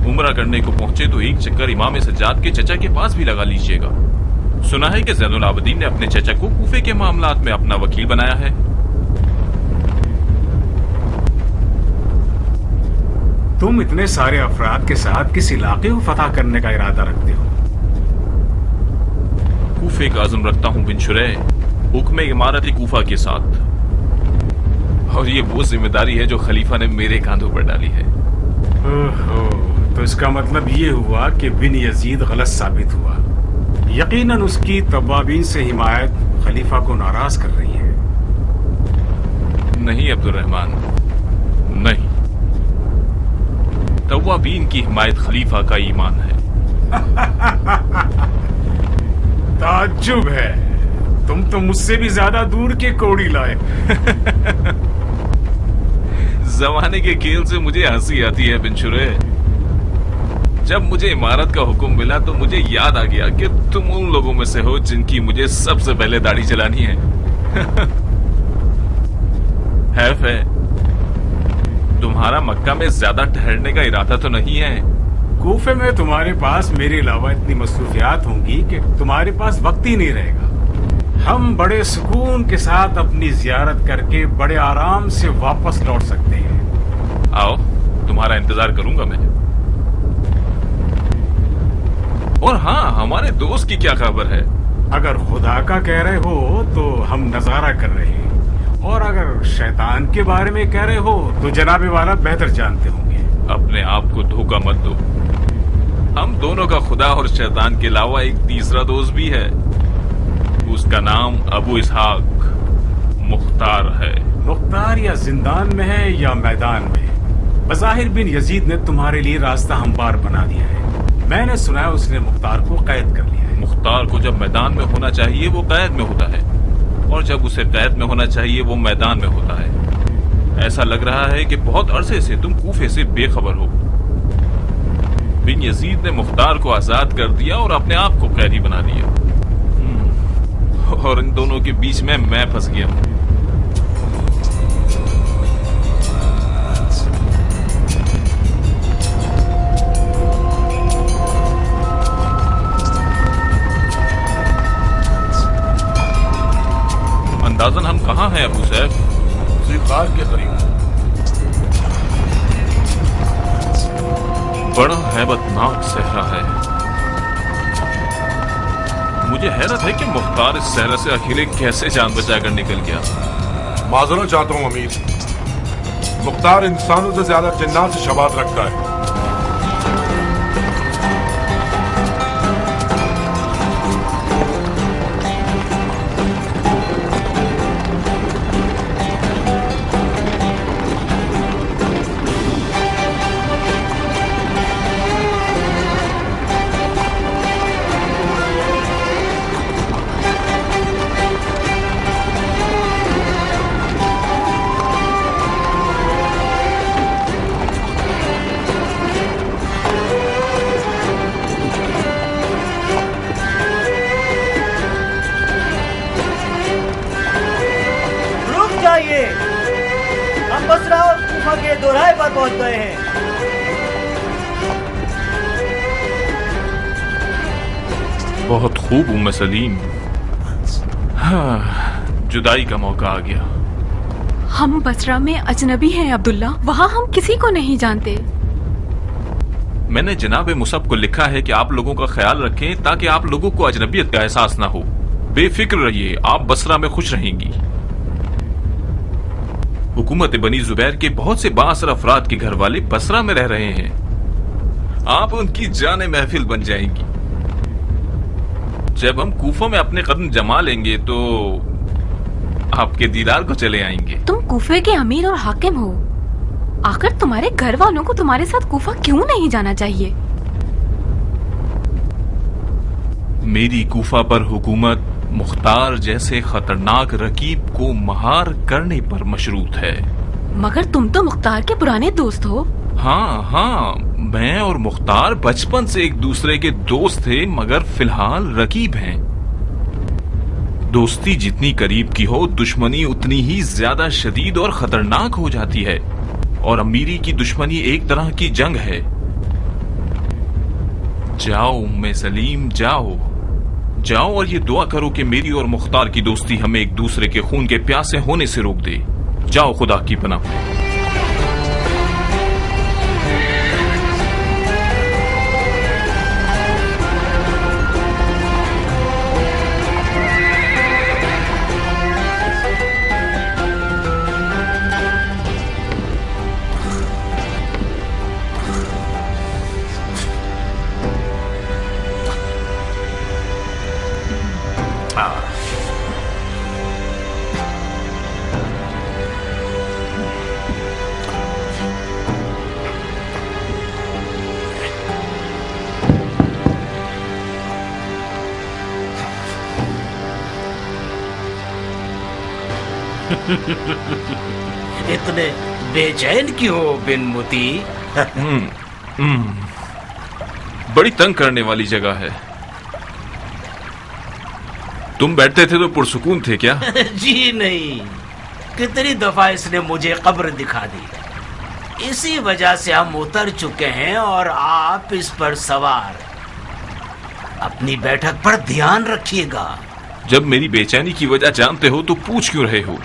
उम्रा करने को पहुंचे तो एक चक्कर इमाम सज्जाद के चचा के पास भी लगा लीजिएगा। सुना है कि ज़ैनुल आबिदीन ने अपने चचा को कूफे के मामलात में अपना वकील बनाया है। तुम इतने सारे अफराद के साथ किस इलाके को फतह करने का इरादा रखते हो? कूफे का आज़म रखता हूँ बिन शुरै, हुक्म इमारत कूफा के साथ। और ये वो जिम्मेदारी है जो खलीफा ने मेरे कांधों पर डाली है। ओहो, तो इसका मतलब ये हुआ कि बिन यजीद गलत साबित हुआ। यकीनन उसकी तवाबीन से हिमायत खलीफा को नाराज कर रही है। नहीं अब्दुर्रहमान, नहीं। तवाबीन की हिमायत खलीफा का ईमान है। ताज्जुब है, तुम तो मुझसे भी ज्यादा दूर के कोड़ी लाए। जमाने के खेल से मुझे हंसी आती है बिन शुरै। जब मुझे इमारत का हुक्म मिला तो मुझे याद आ गया कि तुम उन लोगों में से हो जिनकी मुझे सबसे पहले दाढ़ी चलानी है। हैफ है, तुम्हारा मक्का में ज्यादा ठहरने का इरादा तो नहीं है। कूफे में तुम्हारे पास मेरे अलावा इतनी मसरूफियात होंगी कि तुम्हारे पास वक्त ही नहीं रहेगा। हम बड़े सुकून के साथ अपनी जियारत करके बड़े आराम से वापस लौट सकते हैं। आओ, तुम्हारा इंतजार करूंगा मैं। और हाँ, हमारे दोस्त की क्या खबर है? अगर खुदा का कह रहे हो तो हम नजारा कर रहे हैं, और अगर शैतान के बारे में कह रहे हो तो जनाबे वाला बेहतर जानते होंगे। अपने आप को धोखा मत दो। हम दोनों का खुदा और शैतान के अलावा एक तीसरा दोस्त भी है। उसका नाम अबू इसहाक मुख्तार है। मुख्तार या जिंदान में है या मैदान में, बज़ाहिर बिन यजीद ने तुम्हारे लिए रास्ता हमवार बना दिया है। मैंने सुना है उसने मुख्तार को कैद कर लिया है। मुख्तार को जब मैदान में होना चाहिए वो कैद में होता है, और जब उसे कैद में होना चाहिए वो मैदान में होता है। ऐसा लग रहा है कि बहुत अरसे से तुम कूफे से बेखबर हो। बिन यजीद ने मुख्तार को आजाद कर दिया और अपने आप को कैदी बना दिया, और इन दोनों के बीच में मैं फंस गया हूं। अंदाजन हम कहाँ हैं अबू सैफ? ज़िफ़ार के करीब। बड़ा हैबतनाक सहरा है। मुझे हैरत है कि मुख्तार इस सहरा से अकेले कैसे जान बचाकर निकल गया। माजरत चाहता हूँ अमीर, मुख्तार इंसानों से ज्यादा जिन्नात से शबात रखता है। हम बसरा और कूफा के दोराहे पर पहुंच गए हैं। बहुत खूब उम्मे सलीम। हाँ, जुदाई का मौका आ गया। हम बसरा में अजनबी हैं अब्दुल्ला, वहाँ हम किसी को नहीं जानते। मैंने जनाब मुसब को लिखा है कि आप लोगों का ख्याल रखें ताकि आप लोगों को अजनबियत का एहसास ना हो। बेफिक्र रहिए, आप बसरा में खुश रहेंगी। हुकूमत बनी जुबैर के बहुत से बाअसर अफराद के घर वाले बसरा में रह रहे हैं। आप उनकी जाने महफिल बन जाएंगी। जब हम कूफा में अपने कदम जमा लेंगे तो आपके दीदार को चले आएंगे। तुम कूफे के अमीर और हाकिम हो, आखिर तुम्हारे घर वालों को तुम्हारे साथ कूफा क्यों नहीं जाना चाहिए? मेरी कूफा पर हुकूमत मुख्तार जैसे खतरनाक रकीब को महार करने पर मशरूत है। मगर तुम तो मुख्तार के पुराने दोस्त हो। हाँ, मैं और मुख्तार बचपन से एक दूसरे के दोस्त थे, मगर फिलहाल रकीब हैं। दोस्ती जितनी करीब की हो, दुश्मनी उतनी ही ज्यादा शदीद और खतरनाक हो जाती है। और अमीरी की दुश्मनी एक तरह की जंग है। जाओ उम्मे सलीम, जाओ जाओ और ये दुआ करो कि मेरी और मुख्तार की दोस्ती हमें एक दूसरे के खून के प्यासे होने से रोक दे। जाओ खुदा की पनाह। इतने बेचैन क्यों हो बिन मुती? बड़ी तंग करने वाली जगह है। तुम बैठते थे तो पुरसुकून थे क्या? जी नहीं, कितनी दफा इसने मुझे कब्र दिखा दी। इसी वजह से हम उतर चुके हैं और आप इस पर सवार। अपनी बैठक पर ध्यान रखिएगा। जब मेरी बेचैनी की वजह जानते हो तो पूछ क्यों रहे हो?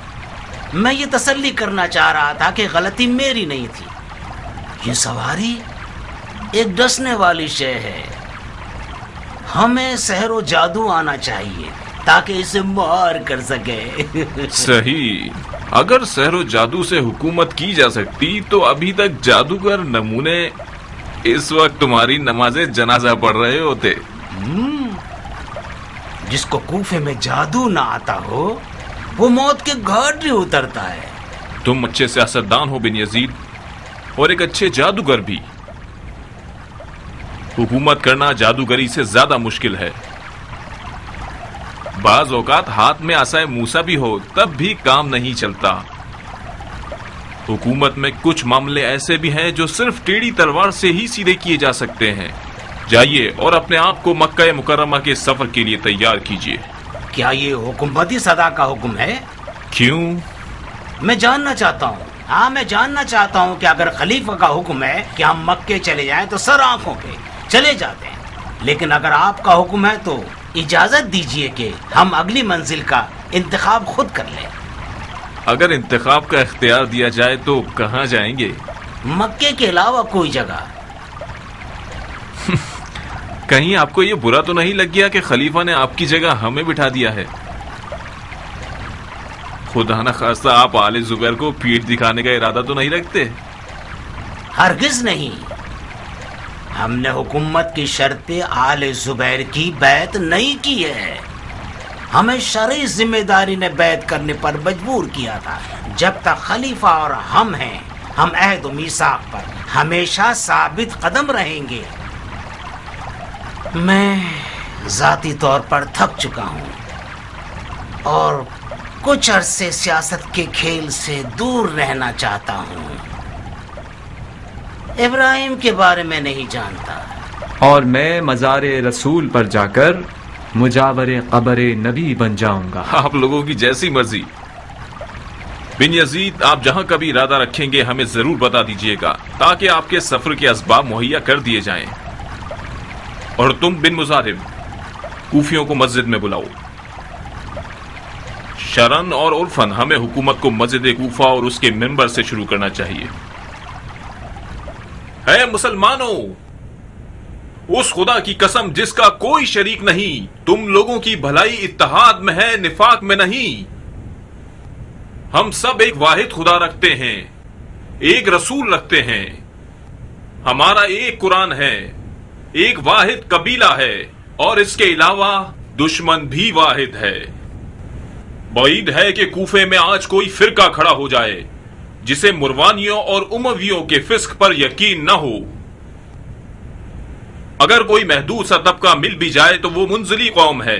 मैं ये तसल्ली करना चाह रहा था कि गलती मेरी नहीं थी। ये सवारी एक डसने वाली शय है। हमें सहरो जादू आना चाहिए ताकि इसे मार कर सके। सही। अगर सहरो जादू से हुकूमत की जा सकती तो अभी तक जादूगर नमूने इस वक्त तुम्हारी नमाज़े जनाजा पढ़ रहे होते। जिसको कूफे में जादू ना आता हो वो मौत के घाट ही उतरता है। तुम अच्छे सियासतदान हो बिन यजीद, और एक अच्छे जादूगर भी। हुकूमत करना जादूगरी से ज्यादा मुश्किल है। बाज औकात हाथ में आसाए मूसा भी हो तब भी काम नहीं चलता। हुकूमत में कुछ मामले ऐसे भी हैं जो सिर्फ टेढ़ी तलवार से ही सीधे किए जा सकते हैं। जाइए और अपने आप को मक्का मुकर्रमा के सफर के लिए तैयार कीजिए। क्या ये हुकूमती सदा का हुक्म है? क्यों? मैं जानना चाहता हूँ। हाँ, मैं जानना चाहता हूँ कि अगर खलीफा का हुक्म है कि हम मक्के चले जाएं तो सर आंखों पे चले जाते हैं, लेकिन अगर आपका हुक्म है तो इजाजत दीजिए कि हम अगली मंजिल का इंतखाब खुद कर लें। अगर इंतखाब का इख्तियार दिया जाए तो कहाँ जाएंगे? मक्के के अलावा कोई जगह। कहीं आपको ये बुरा तो नहीं लग गया कि खलीफा ने आपकी जगह हमें बिठा दिया है? खुदा न खास्ता आप आले जुबैर को पीठ दिखाने का इरादा तो नहीं रखते? हरगिज नहीं। हमने हुकूमत की शर्तें आले जुबैर की बैत नहीं की है। हमें शरई जिम्मेदारी ने बैत करने पर मजबूर किया था। जब तक खलीफा और हम हैं, हम अहद और मीसाक पर हमेशा साबित कदम रहेंगे। मैं जाती तौर पर थक चुका हूँ और कुछ अरसे सियासत के खेल से दूर रहना चाहता हूँ। इब्राहिम के बारे में नहीं जानता। और मैं मज़ारे रसूल पर जाकर मुजावरे क़ब्र नबी बन जाऊंगा। आप लोगों की जैसी मर्जी। बिन यजीद, आप जहां कभी इरादा रखेंगे हमें जरूर बता दीजिएगा ताकि आपके सफर के असबाब मुहैया कर दिए जाएं। और तुम बिन मुजारिब, कूफियों को मस्जिद में बुलाओ। शरन और उर्फन, हमें हुकूमत को मस्जिद कूफा और उसके मेंबर से शुरू करना चाहिए। है मुसलमानों, उस खुदा की कसम जिसका कोई शरीक नहीं, तुम लोगों की भलाई इत्तेहाद में है, निफाक में नहीं। हम सब एक वाहिद खुदा रखते हैं, एक रसूल रखते हैं। हमारा एक कुरान है, एक वाहिद कबीला है और इसके अलावा दुश्मन भी वाहिद है। बईद है कि कूफे में आज कोई फिरका खड़ा हो जाए जिसे मुरवानियों और उमवियों के फिस्क पर यकीन न हो। अगर कोई महदूद सा तबका मिल भी जाए तो वो मुंजली कौम है।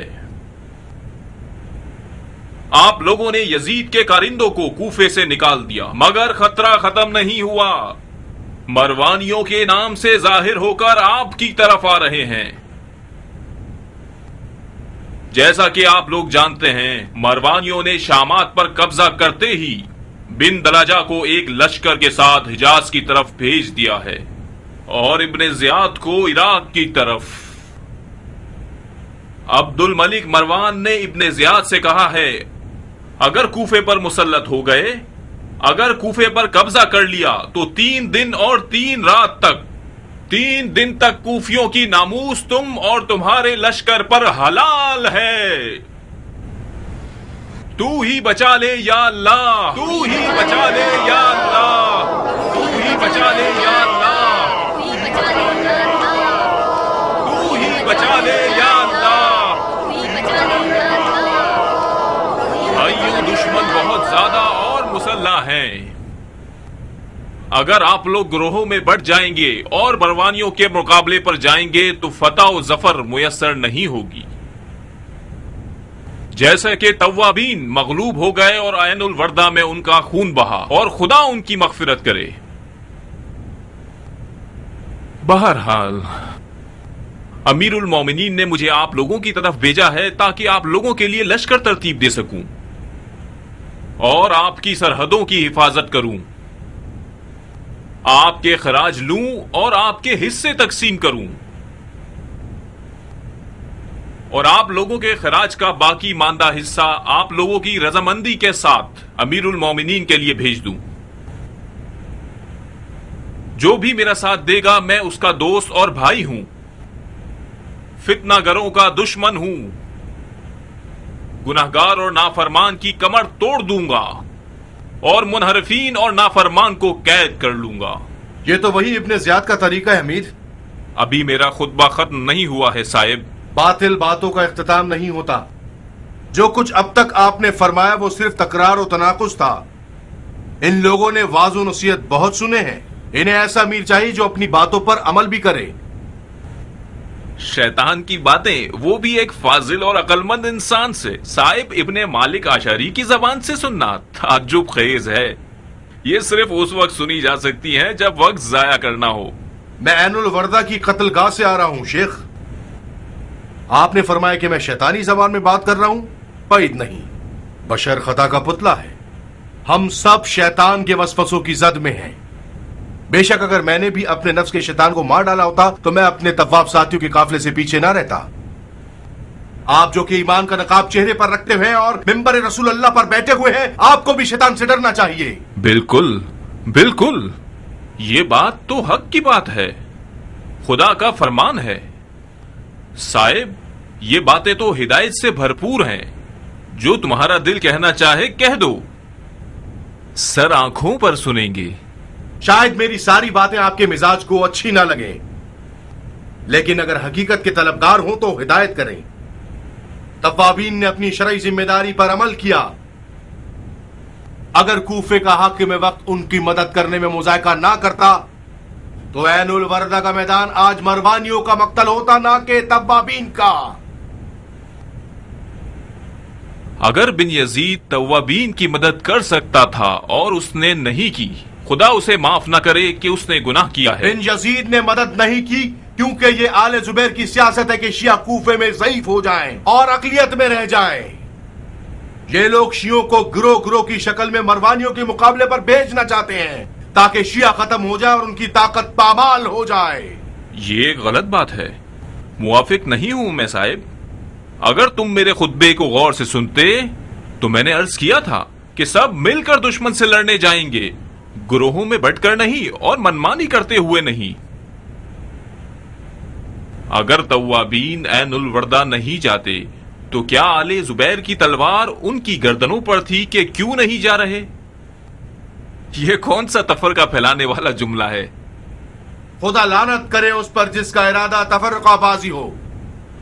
आप लोगों ने यजीद के कारिंदों को कूफे से निकाल दिया मगर खतरा खत्म नहीं हुआ। मरवानियों के नाम से जाहिर होकर आपकी तरफ आ रहे हैं। जैसा कि आप लोग जानते हैं, मरवानियों ने शामात पर कब्जा करते ही بن دلاجہ کو ایک لشکر کے ساتھ حجاز کی طرف بھیج دیا ہے اور ابن زیاد کو عراق کی طرف۔ عبد الملک مروان نے ابن زیاد سے کہا ہے اگر کوفے پر مسلط ہو گئے، اگر کوفے پر قبضہ کر لیا تو 3 دن اور 3 رات تک، 3 دن تک کوفیوں کی ناموس تم اور تمہارے لشکر پر حلال ہے۔ تو ہی بچا لے یا اللہ، تو ہی بچا لے یا اللہ، تو ہی بچا لے یا اللہ، تو ہی بچا لے یا اللہ۔ بھائیوں، دشمن بہت زیادہ اور مسلح ہیں۔ اگر آپ لوگ گروہوں میں بٹ جائیں گے اور مروانیوں کے مقابلے پر جائیں گے تو فتح و ظفر میسر نہیں ہوگی۔ جیسا کہ توابین مغلوب ہو گئے اور عین الوردہ میں ان کا خون بہا، اور خدا ان کی مغفرت کرے۔ بہرحال امیر المومنین نے مجھے آپ لوگوں کی طرف بھیجا ہے تاکہ آپ لوگوں کے لیے لشکر ترتیب دے سکوں اور آپ کی سرحدوں کی حفاظت کروں، آپ کے خراج لوں اور آپ کے حصے تقسیم کروں، اور آپ لوگوں کے خراج کا باقی ماندہ حصہ آپ لوگوں کی رضامندی کے ساتھ امیر المومنین کے لیے بھیج دوں۔ جو بھی میرا ساتھ دے گا میں اس کا دوست اور بھائی ہوں، فتنہ گروں کا دشمن ہوں، گناہگار اور نافرمان کی کمر توڑ دوں گا اور منحرفین اور نافرمان کو قید کر لوں گا۔ یہ تو وہی ابن زیاد کا طریقہ ہے امیر۔ ابھی میرا خطبہ ختم نہیں ہوا ہے صاحب۔ باطل باتوں کا اختتام نہیں ہوتا۔ جو کچھ اب تک آپ نے فرمایا وہ صرف تکرار و تناقض تھا۔ ان لوگوں نے واعظ و نصیحت بہت سنے ہیں، انہیں ایسا امیر چاہیے جو اپنی باتوں پر عمل بھی کرے۔ شیطان کی باتیں، وہ بھی ایک فاضل اور عقل مند انسان سے۔ صاحب ابن مالک اشعری کی زبان سے سننا تعجب خیز ہے۔ یہ صرف اس وقت سنی جا سکتی ہیں جب وقت ضائع کرنا ہو۔ میں عین الوردہ کی قتل گاہ سے آ رہا ہوں شیخ۔ آپ نے فرمایا کہ میں شیطانی زبان میں بات کر رہا ہوں؟ بعید نہیں، بشر خطا کا پتلا ہے۔ ہم سب شیطان کے وسوسوں کی زد میں ہیں۔ بے شک اگر میں نے بھی اپنے نفس کے شیطان کو مار ڈالا ہوتا تو میں اپنے طواف ساتھیوں کے قافلے سے پیچھے نہ رہتا۔ آپ جو کہ ایمان کا نقاب چہرے پر رکھتے ہوئے اور ممبر رسول اللہ پر بیٹھے ہوئے ہیں، آپ کو بھی شیطان سے ڈرنا چاہیے۔ بالکل بالکل، یہ بات تو حق کی بات ہے، خدا کا فرمان ہے۔ صاحب یہ باتیں تو ہدایت سے بھرپور ہیں، جو تمہارا دل کہنا چاہے کہہ دو، سر آنکھوں پر سنیں گے۔ شاید میری ساری باتیں آپ کے مزاج کو اچھی نہ لگیں، لیکن اگر حقیقت کے طلبگار ہوں تو ہدایت کریں۔ توابین نے اپنی شرعی ذمہ داری پر عمل کیا۔ اگر کوفے کا حاکم وقت ان کی مدد کرنے میں مذائقہ نہ کرتا تو عین الوردہ کا میدان آج مروانیوں کا مقتل ہوتا، نہ کہ توابین کا۔ اگر بن یزید توابین کی مدد کر سکتا تھا اور اس نے نہیں کی، خدا اسے معاف نہ کرے کہ اس نے گناہ کیا ہے۔ بن یزید نے مدد نہیں کی کیونکہ یہ آل زبیر کی سیاست ہے کہ شیعہ کوفے میں ضعیف ہو جائیں اور اقلیت میں رہ جائیں۔ یہ لوگ شیعوں کو گروہ گروہ کی شکل میں مروانیوں کے مقابلے پر بھیجنا چاہتے ہیں تاکہ شیعہ ختم ہو جائے اور ان کی طاقت پامال ہو جائے۔ یہ ایک غلط بات ہے، موافق نہیں ہوں میں صاحب۔ اگر تم میرے خطبے کو غور سے سنتے تو میں نے عرض کیا تھا کہ سب مل کر دشمن سے لڑنے جائیں گے، گروہوں میں بٹ کر نہیں اور منمانی کرتے ہوئے نہیں۔ اگر توابین عین الوردہ نہیں جاتے تو کیا آل زبیر کی تلوار ان کی گردنوں پر تھی کہ کیوں نہیں جا رہے؟ یہ کون سا تفرقہ پھیلانے والا جملہ ہے؟ خدا لعنت کرے اس پر جس کا ارادہ تفرقہ بازی ہو۔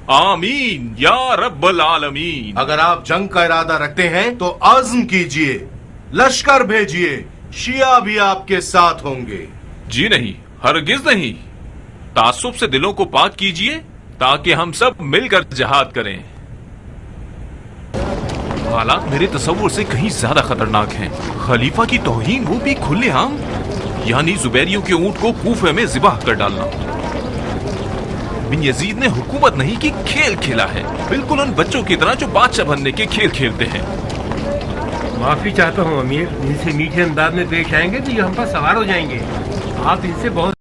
آمین یا رب العالمین۔ اگر آپ جنگ کا ارادہ رکھتے ہیں تو عزم کیجئے، لشکر بھیجئے، شیعہ بھی آپ کے ساتھ ہوں گے۔ جی نہیں، ہرگز نہیں۔ تعصب سے دلوں کو پاک کیجئے تاکہ ہم سب مل کر جہاد کریں۔ حالات میرے تصور سے کہیں زیادہ خطرناک ہیں۔ خلیفہ کی توہین، وہ بھی کھلے عام، یعنی زبیریوں کے اونٹ کو کوفے میں ذبح کر ڈالنا۔ بن یزید نے حکومت نہیں کی، کھیل کھیلا ہے، بالکل ان بچوں کی طرح جو بادشاہ بننے کے کھیل کھیلتے ہیں۔ معافی چاہتا ہوں امیر، ان سے میٹھے انداز میں پیش آئیں گے تو یہ ہم پر سوار ہو جائیں گے. آپ ان سے بہت